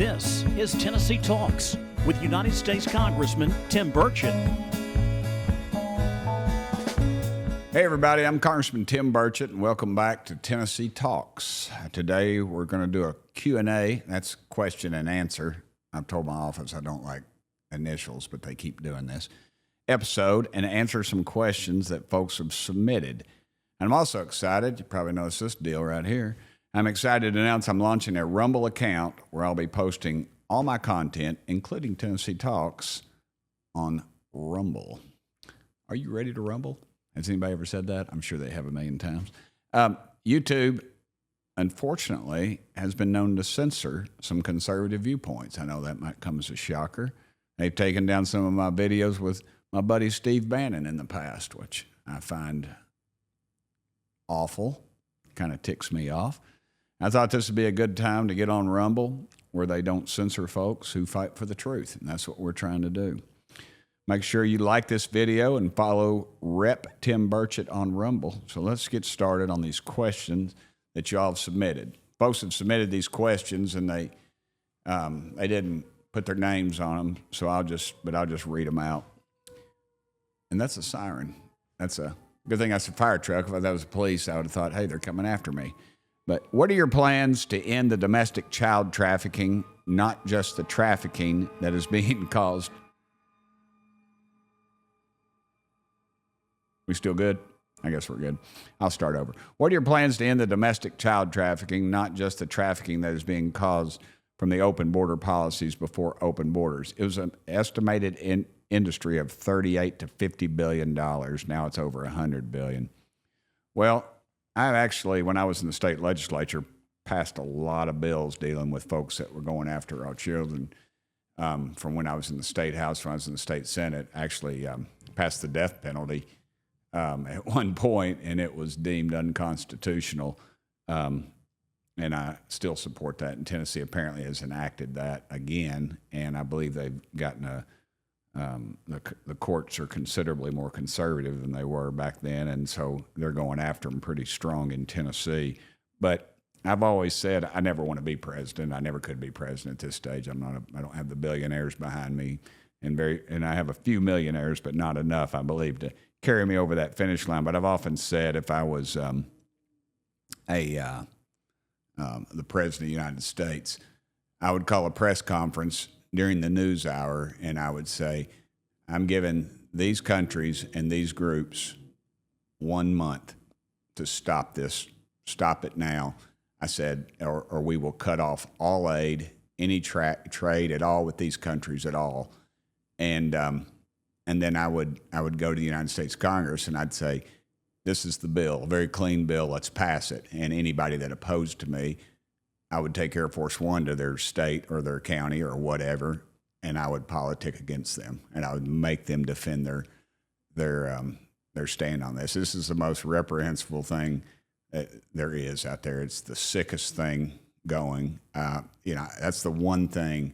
This is Tennessee Talks with United States Congressman Tim Burchett. Hey everybody, I'm Congressman Tim Burchett, and welcome back to Tennessee Talks. Today we're going to do a Q&A. That's question and answer. I've told my office I don't like initials, but they keep doing this episode, and answer some questions that folks have submitted. And I'm also excited, you probably noticed this deal right here. I'm excited to announce I'm launching a Rumble account where I'll be posting all my content, including Tennessee Talks, on Rumble. Are you ready to rumble? Has anybody ever said that? I'm sure they have a million times. YouTube, unfortunately, has been known to censor some conservative viewpoints. I know that might come as a shocker. They've taken down some of my videos with my buddy Steve Bannon in the past, which I find awful. Kind of ticks me off. I thought this would be a good time to get on Rumble where they don't censor folks who fight for the truth, and that's what we're trying to do. Make sure you like this video and follow Rep. Tim Burchett on Rumble. So let's get started on these questions that y'all have submitted. Folks have submitted these questions, and they didn't put their names on them, so I'll just read them out. And that's a siren. That's a good thing that's a fire truck. If that was the police, I would have thought, hey, they're coming after me. But what are your plans to end the domestic child trafficking, not just the trafficking that is being caused? We still good? I guess we're good. I'll start over. What are your plans to end the domestic child trafficking, not just the trafficking that is being caused from the open border policies before open borders? It was an estimated industry of $38 to $50 billion. Now it's over $100 billion. Well, I actually, when I was in the state legislature, passed a lot of bills dealing with folks that were going after our children. From when I was in the state house, when I was in the state senate, actually passed the death penalty at one point, and it was deemed unconstitutional. And I still support that. And Tennessee apparently has enacted that again, and I believe they've gotten the courts are considerably more conservative than they were back then, and so they're going after them pretty strong in Tennessee. But I've always said I never want to be president. I never could be president at this stage. I don't have the billionaires behind me, and I have a few millionaires, but not enough, I believe, to carry me over that finish line. But I've often said if I was the president of the United States, I would call a press conference during the news hour, and I would say, I'm giving these countries and these groups 1 month to stop this. Stop it now. I said, or we will cut off all aid, any trade at all with these countries at all. And then I would go to the United States Congress, and I'd say, this is the bill, a very clean bill, let's pass it. And anybody that opposed to me, I would take Air Force One to their state or their county or whatever, and I would politic against them, and I would make them defend their stand on this. This is the most reprehensible thing that there is out there. It's the sickest thing going. That's the one thing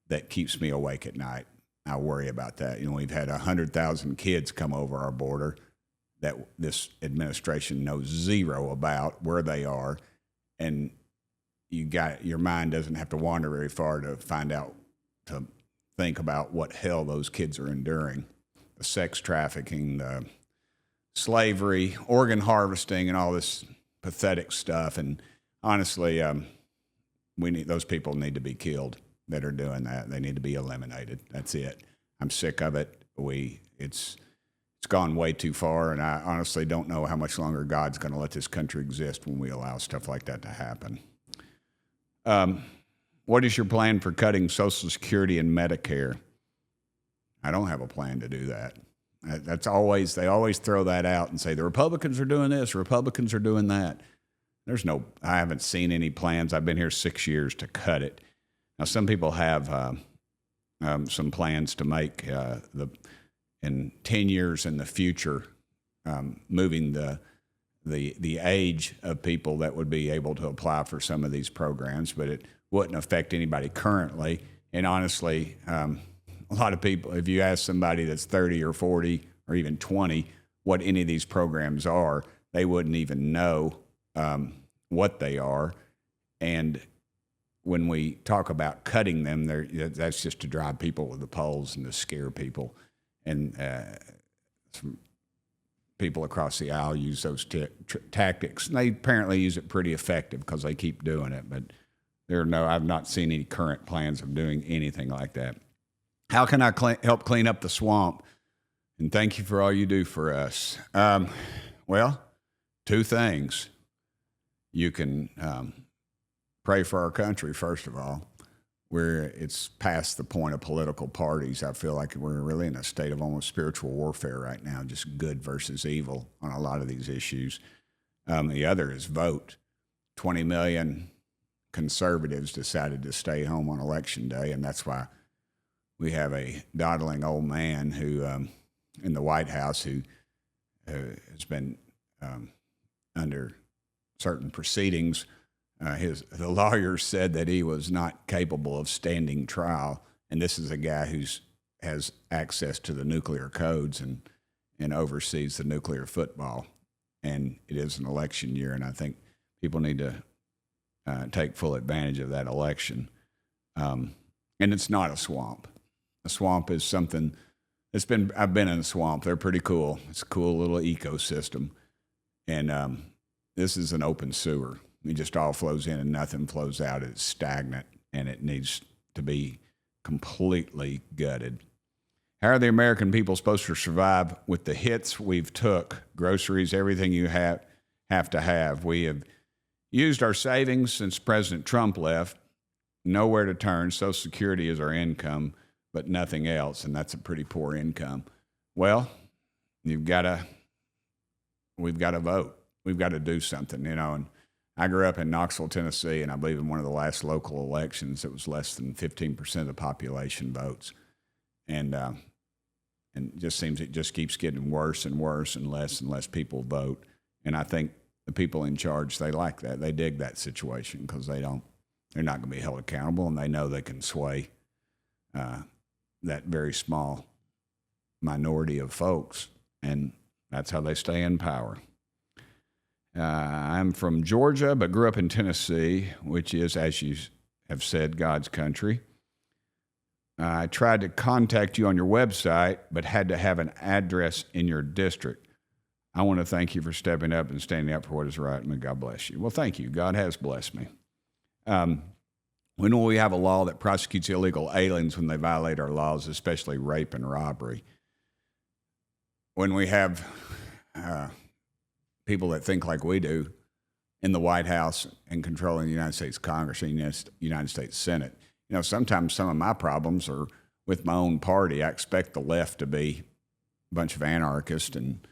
that keeps me awake at night. I worry about that. We've had 100,000 kids come over our border that this administration knows zero about where they are, and your mind doesn't have to wander very far to think about what hell those kids are enduring. The sex trafficking, the slavery, organ harvesting, and all this pathetic stuff. And honestly, those people need to be killed that are doing that. They need to be eliminated. That's it. I'm sick of it. It's gone way too far, and I honestly don't know how much longer God's going to let this country exist when we allow stuff like that to happen. What is your plan for cutting Social Security and Medicare? I don't have a plan to do that. They always throw that out and say the Republicans are doing this, Republicans are doing that. I haven't seen any plans. I've been here 6 years to cut it. Now, some people have some plans to make in 10 years in the future, moving the age of people that would be able to apply for some of these programs, but it wouldn't affect anybody currently. And honestly, a lot of people, if you ask somebody that's 30 or 40 or even 20 what any of these programs are, they wouldn't even know what they are. And when we talk about cutting them, that's just to drive people to the polls and to scare people. And some people across the aisle use those tactics. And they apparently use it pretty effective because they keep doing it. But I've not seen any current plans of doing anything like that. How can I help clean up the swamp? And thank you for all you do for us. Well, two things. You can pray for our country, first of all, where it's past the point of political parties. I feel like we're really in a state of almost spiritual warfare right now, just good versus evil on a lot of these issues. The other is vote. 20 million conservatives decided to stay home on Election Day, and that's why we have a dawdling old man who in the White House who has been under certain proceedings. The lawyers said that he was not capable of standing trial, and this is a guy who has access to the nuclear codes and oversees the nuclear football. And it is an election year, and I think people need to take full advantage of that election. And it's not a swamp. A swamp is something I've been in a swamp. They're pretty cool. It's a cool little ecosystem. And this is an open sewer. It just all flows in and nothing flows out. It's stagnant, and it needs to be completely gutted. How are the American people supposed to survive with the hits we've took? Groceries, everything you have to have. We have used our savings since President Trump left. Nowhere to turn. Social Security is our income, but nothing else, and that's a pretty poor income. Well, we've got to vote. We've got to do something, And I grew up in Knoxville, Tennessee, and I believe in one of the last local elections, it was less than 15% of the population votes. And it just keeps getting worse and worse and less people vote. And I think the people in charge, they like that. They dig that situation because they're not going to be held accountable, and they know they can sway that very small minority of folks. And that's how they stay in power. I'm from Georgia, but grew up in Tennessee, which is, as you have said, God's country. I tried to contact you on your website, but had to have an address in your district. I want to thank you for stepping up and standing up for what is right, and God bless you. Well, thank you. God has blessed me. When will we have a law that prosecutes illegal aliens when they violate our laws, especially rape and robbery? When we have people that think like we do in the White House and controlling the United States Congress and the United States Senate. Sometimes some of my problems are with my own party. I expect the left to be a bunch of anarchists and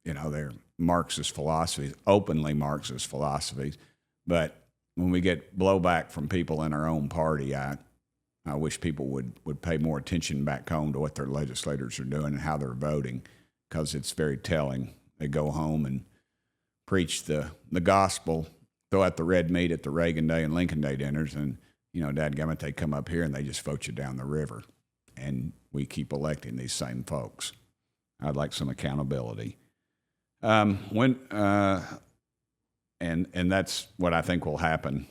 they're Marxist philosophies, openly Marxist philosophies. But when we get blowback from people in our own party, I wish people would pay more attention back home to what their legislators are doing and how they're voting, because it's very telling. They go home and preach the gospel, throw out the red meat at the Reagan Day and Lincoln Day dinners, and, dadgummit, they come up here and they just vote you down the river. And we keep electing these same folks. I'd like some accountability. And that's what I think will happen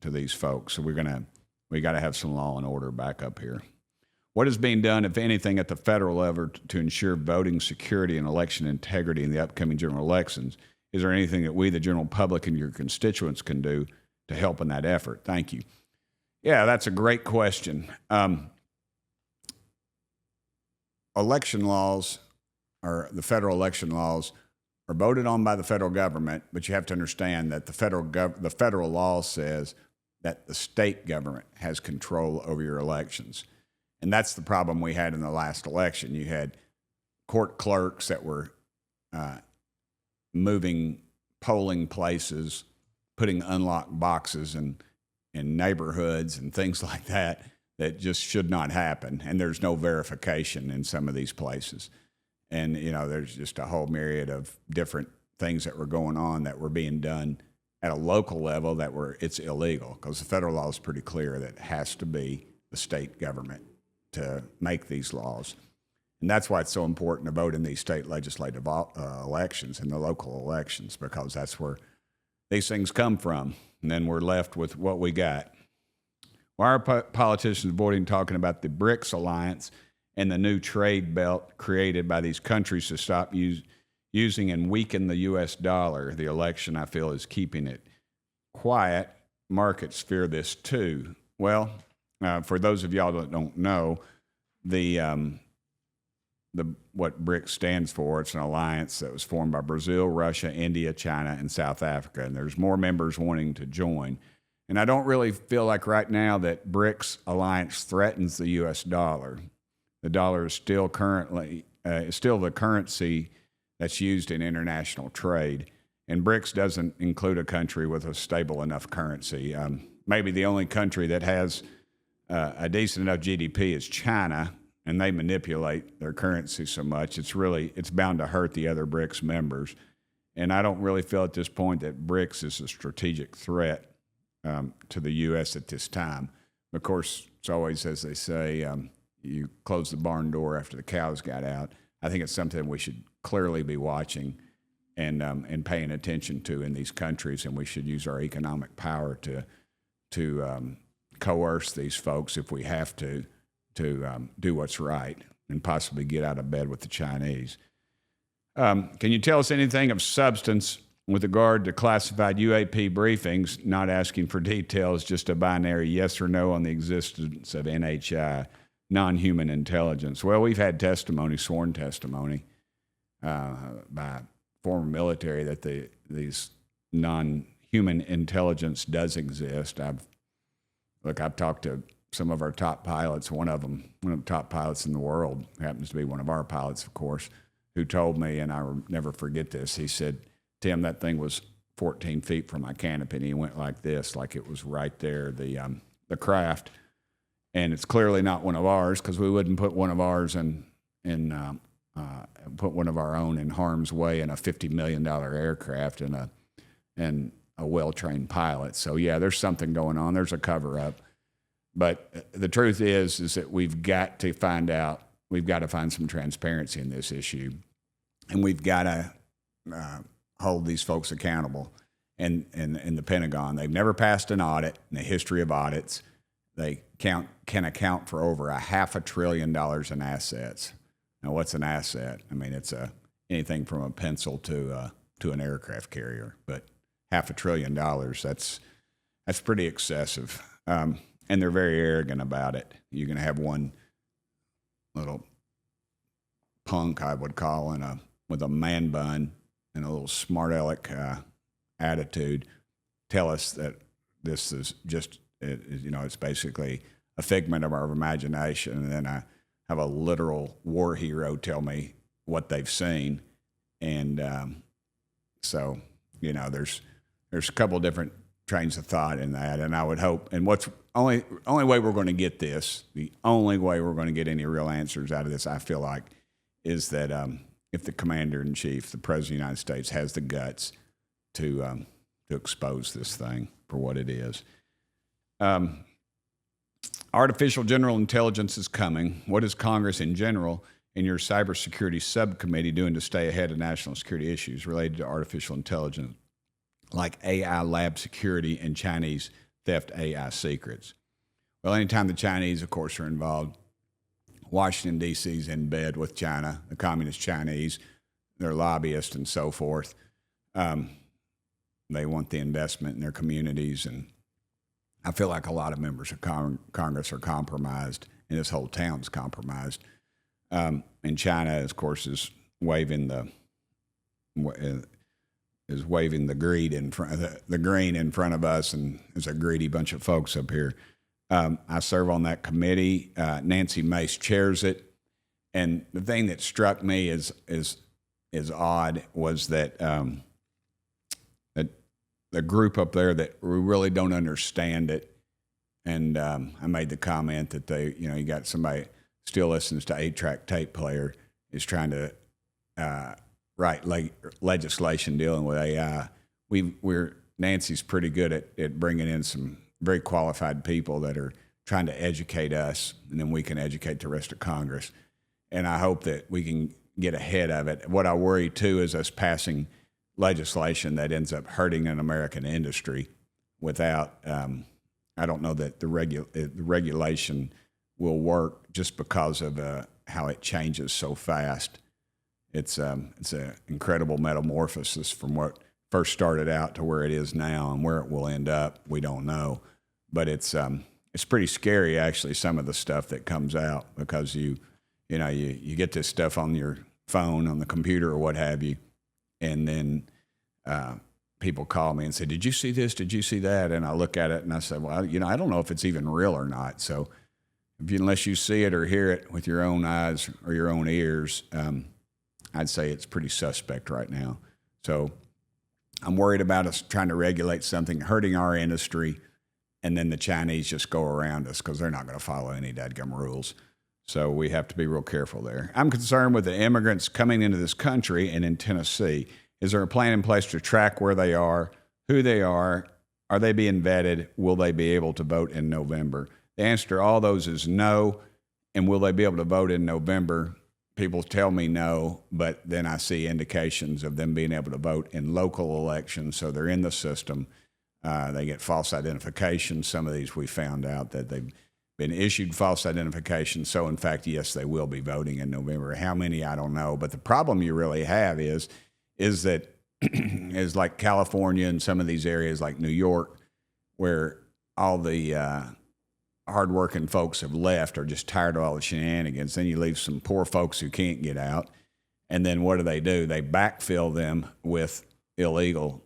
to these folks. So we got to have some law and order back up here. What is being done, if anything, at the federal level to ensure voting security and election integrity in the upcoming general elections? Is there anything that we, the general public, and your constituents can do to help in that effort? Thank you. Yeah, that's a great question. Election laws, or the federal election laws, are voted on by the federal government, but you have to understand that the federal law says that the state government has control over your elections. And that's the problem we had in the last election. You had court clerks that were moving polling places, putting unlocked boxes in neighborhoods and things like that just should not happen. And there's no verification in some of these places. And, there's just a whole myriad of different things that were going on that were being done at a local level it's illegal, because the federal law is pretty clear that it has to be the state government to make these laws. And that's why it's so important to vote in these state legislative elections and the local elections, because that's where these things come from. And then we're left with what we got. Why are politicians avoiding talking about the BRICS alliance and the new trade belt created by these countries to stop using and weaken the U.S. dollar? The election, I feel, is keeping it quiet. Markets fear this too. Well, for those of y'all that don't know, what BRICS stands for, it's an alliance that was formed by Brazil, Russia, India, China, and South Africa, and there's more members wanting to join. And I don't really feel like right now that BRICS alliance threatens the U.S. dollar. The dollar is still still the currency that's used in international trade, and BRICS doesn't include a country with a stable enough currency. Maybe the only country that has a decent enough GDP is China, and they manipulate their currency so much, it's bound to hurt the other BRICS members. And I don't really feel at this point that BRICS is a strategic threat to the U.S. at this time. Of course, it's always, as they say, you close the barn door after the cows got out. I think it's something we should clearly be watching and paying attention to in these countries, and we should use our economic power to coerce these folks if we have to do what's right and possibly get out of bed with the Chinese. Can you tell us anything of substance with regard to classified UAP briefings, not asking for details, just a binary yes or no on the existence of NHI, non-human intelligence? Well, we've had testimony, sworn testimony, by former military that these non-human intelligence does exist. I've talked to some of our top pilots. One of the top pilots in the world, happens to be one of our pilots, of course, who told me, and I will never forget this. He said, "Tim, that thing was 14 feet from my canopy," and he went like this, like it was right there, the craft. And it's clearly not one of ours, because we wouldn't put one of ours put one of our own in harm's way in a $50 million aircraft and a well-trained pilot. So yeah, there's something going on. There's a cover-up. But the truth is that we've got to find some transparency in this issue, and we've got to hold these folks accountable. And the Pentagon, they've never passed an audit in the history of audits. They can account for over $500 billion in assets. Now, what's an asset? I mean, it's anything from a pencil to an aircraft carrier. But $500 billion, that's pretty excessive. And they're very arrogant about it. You're going to have one little punk, I would call, with a man bun and a little smart aleck attitude, tell us that this is just, it's basically a figment of our imagination. And then I have a literal war hero tell me what they've seen. And so, there's a couple different trains of thought in that. And I would hope, and what's only way we're going to get this, the only way we're going to get any real answers out of this, I feel like, is that if the commander-in-chief, the president of the United States, has the guts to expose this thing for what it is. Artificial general intelligence is coming. What is Congress in general and your cybersecurity subcommittee doing to stay ahead of national security issues related to artificial intelligence, like AI lab security and Chinese theft AI secrets? Well, anytime the Chinese, of course, are involved, Washington, D.C. is in bed with China, the communist Chinese, their lobbyists and so forth. They want the investment in their communities, and I feel like a lot of members of Congress are compromised, and this whole town's compromised. And China, of course, is waving the greed in front, the green in front of us, and there's a greedy bunch of folks up here. I serve on that committee. Nancy Mace chairs it, and the thing that struck me is odd was that that the group up there that we really don't understand it, and I made the comment that you got somebody still listens to 8-track tape player is trying to write legislation dealing with AI. Nancy's pretty good at bringing in some very qualified people that are trying to educate us, and then we can educate the rest of Congress. And I hope that we can get ahead of it. What I worry, too, is us passing legislation that ends up hurting an American industry without, I don't know that the regulation will work just because of how it changes so fast. It's an incredible metamorphosis from what first started out to where it is now, and where it will end up, we don't know. But it's pretty scary, actually, some of the stuff that comes out, because you get this stuff on your phone, on the computer, or what have you, and then people call me and say, "Did you see this? Did you see that?" And I look at it and I say, "Well, I don't know if it's even real or not." So unless you see it or hear it with your own eyes or your own ears, I'd say it's pretty suspect right now. So I'm worried about us trying to regulate something hurting our industry, and then the Chinese just go around us because they're not going to follow any dadgum rules. So we have to be real careful there. I'm concerned with the immigrants coming into this country and in Tennessee. Is there a plan in place to track where they are, who they are they being vetted? Will they be able to vote in November? The answer to all those is no. And will they be able to vote in November? People tell me no, but then I see indications of them being able to vote in local elections, so they're in the system. They get false identification. Some of these we found out that they've been issued false identification. So, in fact, yes, they will be voting in November. How many, I don't know. But the problem you really have is that is like California and some of these areas like New York, where all the hardworking folks have left, or just tired of all the shenanigans. Then you leave some poor folks who can't get out. And then what do? They backfill them with illegal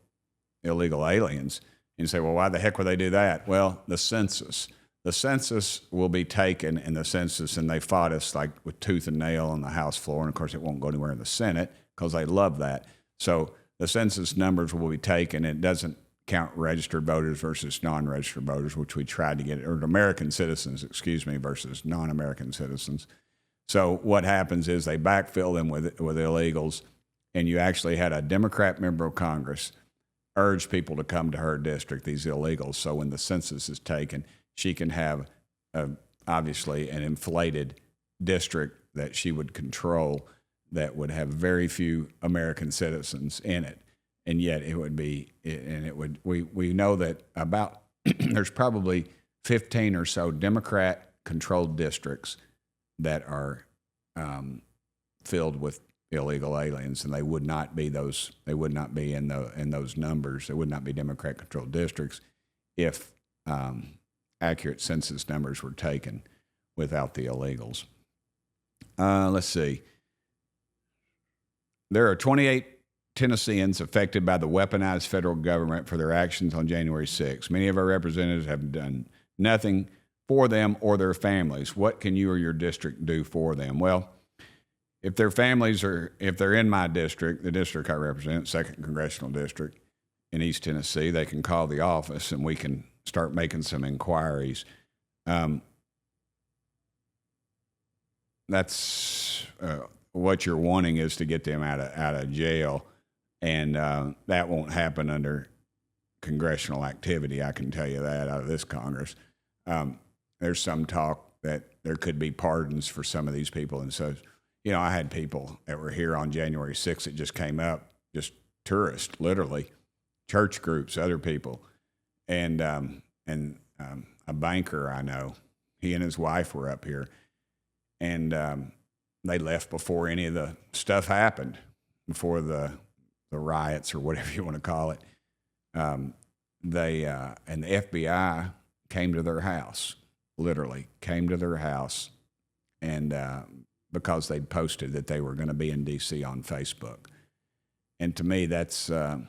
aliens. And you say, well, why the heck would they do that? Well, the census. The census will be taken in the census, and they fought us like with tooth and nail on the House floor. And of course, it won't go anywhere in the Senate because they love that. So the census numbers will be taken. It doesn't count registered voters versus non-registered voters, which we tried to get, or American citizens, versus non-American citizens. So what happens is they backfill them with illegals, and you actually had a Democrat member of Congress urge people to come to her district, these illegals. So when the census is taken, she can have, obviously, an inflated district that she would control that would have very few American citizens in it. And yet it would be, and it would, we know that about, there's probably 15 or so Democrat-controlled districts that are filled with illegal aliens, and they would not be in those numbers. They would not be Democrat-controlled districts if accurate census numbers were taken without the illegals. Let's see. There are 28 Tennesseans affected by the weaponized federal government for their actions on January 6th. Many of our representatives have done nothing for them or their families. What can you or your district do for them? Well, if their families if they're in my district, the district I represent, 2nd Congressional District in East Tennessee, they can call the office and we can start making some inquiries. That's what you're wanting, is to get them out of jail, and that won't happen under congressional activity. I can tell you that out of this Congress. There's some talk that there could be pardons for some of these people, and so I had people that were here on January 6th that just came up, just tourists, literally, church groups, other people. And a banker I know, he and his wife were up here, and they left before any of the stuff happened, before the riots or whatever you want to call it. And the FBI came to their house, literally came to their house, and because they'd posted that they were going to be in D.C. on Facebook. And to me, that's an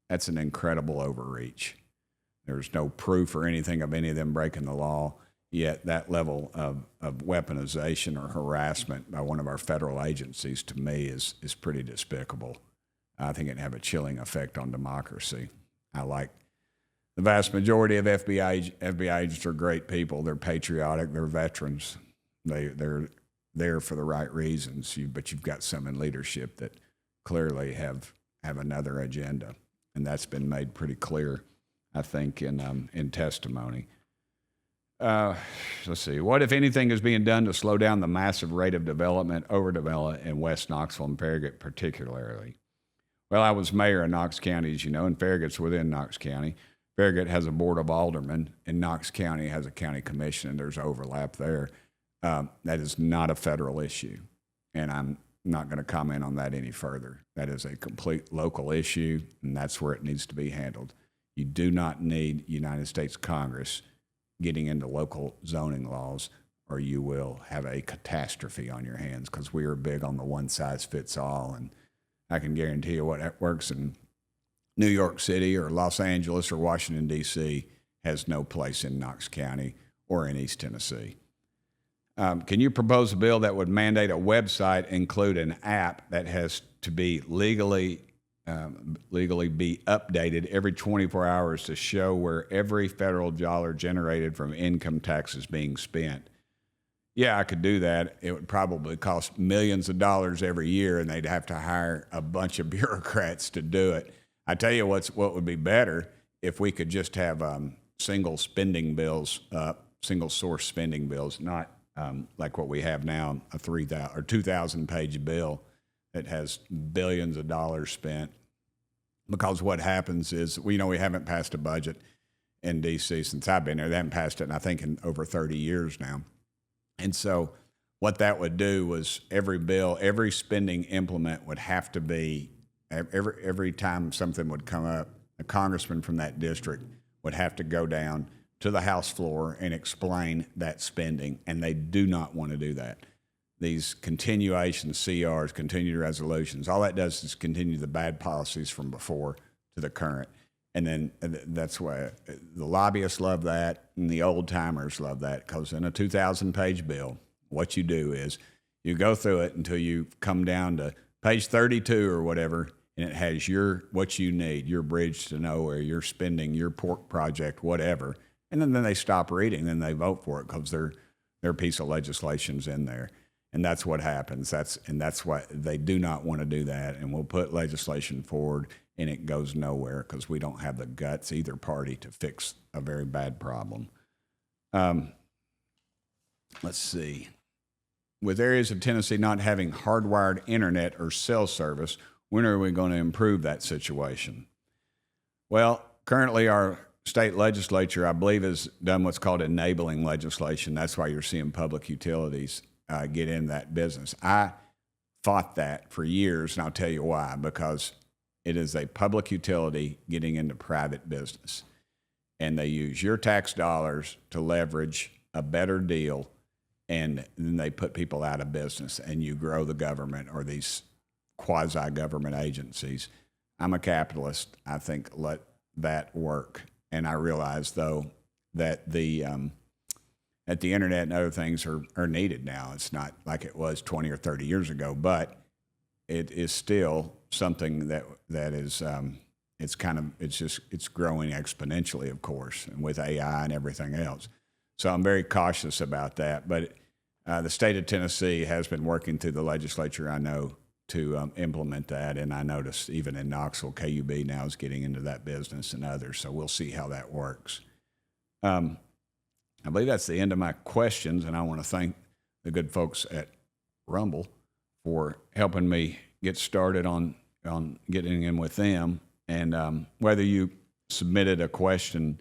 incredible overreach. There's no proof or anything of any of them breaking the law, yet that level of weaponization or harassment by one of our federal agencies, to me, is pretty despicable. I think it'd have a chilling effect on democracy. I like the vast majority of FBI agents are great people. They're patriotic. They're veterans. They're there for the right reasons. But you've got some in leadership that clearly have another agenda, and that's been made pretty clear, I think, in testimony. Let's see. What, if anything, is being done to slow down the massive rate of overdevelopment in West Knoxville and Farragut particularly? Well, I was mayor of Knox County, as you know, and Farragut's within Knox County. Farragut has a board of aldermen, and Knox County has a county commission, and there's overlap there. That is not a federal issue, and I'm not going to comment on that any further. That is a complete local issue, and that's where it needs to be handled. You do not need United States Congress getting into local zoning laws, or you will have a catastrophe on your hands, because we are big on the one-size-fits-all, and I can guarantee you what works in New York City or Los Angeles or Washington, D.C. has no place in Knox County or in East Tennessee. Can you propose a bill that would mandate a website include an app that has to be legally be updated every 24 hours to show where every federal dollar generated from income tax is being spent? Yeah, I could do that. It would probably cost millions of dollars every year, and they'd have to hire a bunch of bureaucrats to do it. I tell you what would be better if we could just have single spending bills, single source spending bills, not like what we have now, a 3,000 or 2,000 page bill that has billions of dollars spent. Because what happens is, we haven't passed a budget in D.C. since I've been there. They haven't passed it, I think, in over 30 years now. And so what that would do was every bill, every spending implement would have to be, every time something would come up, a congressman from that district would have to go down to the House floor and explain that spending, and they do not want to do that. These continuation CRs, continued resolutions, all that does is continue the bad policies from before to the current. And then that's why the lobbyists love that, and the old timers love that, because in a 2,000-page bill, what you do is you go through it until you come down to page 32 or whatever, and it has what you need, your bridge to nowhere, your spending, your pork project, whatever. And then they stop reading, then they vote for it because their piece of legislation's in there. And that's what happens. That's why they do not want to do that. And we'll put legislation forward, and it goes nowhere because we don't have the guts, either party, to fix a very bad problem. Let's see. With areas of Tennessee not having hardwired internet or cell service, when are we going to improve that situation? Well, currently our state legislature, I believe, has done what's called enabling legislation. That's why you're seeing public utilities get in that business. I fought that for years, and I'll tell you why. Because it is a public utility getting into private business, and they use your tax dollars to leverage a better deal, and then they put people out of business, and you grow the government or these quasi-government agencies. I'm a capitalist. I think let that work. And I realize, though, that the internet and other things are needed now. It's not like it was 20 or 30 years ago, but it is still something that is it's growing exponentially, of course, and with AI and everything else. So I'm very cautious about that. But the state of Tennessee has been working through the legislature, I know, to implement that. And I noticed even in Knoxville, KUB now is getting into that business and others. So we'll see how that works. I believe that's the end of my questions, and I want to thank the good folks at Rumble for helping me get started on getting in with them. And whether you submitted a question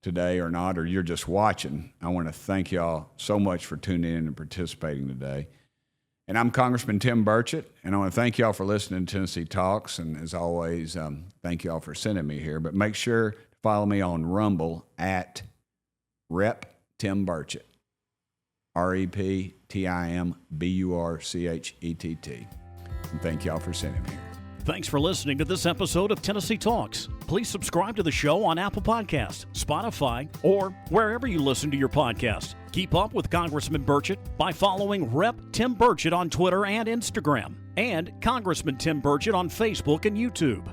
today or not, or you're just watching, I want to thank y'all so much for tuning in and participating today. And I'm Congressman Tim Burchett, and I want to thank y'all for listening to Tennessee Talks. And as always, thank y'all for sending me here. But make sure to follow me on Rumble at Rep Tim Burchett, REPTIMBURCHETT. And thank y'all for sending me here. Thanks for listening to this episode of Tennessee Talks. Please subscribe to the show on Apple Podcasts, Spotify, or wherever you listen to your podcasts. Keep up with Congressman Burchett by following Rep Tim Burchett on Twitter and Instagram, and Congressman Tim Burchett on Facebook and YouTube.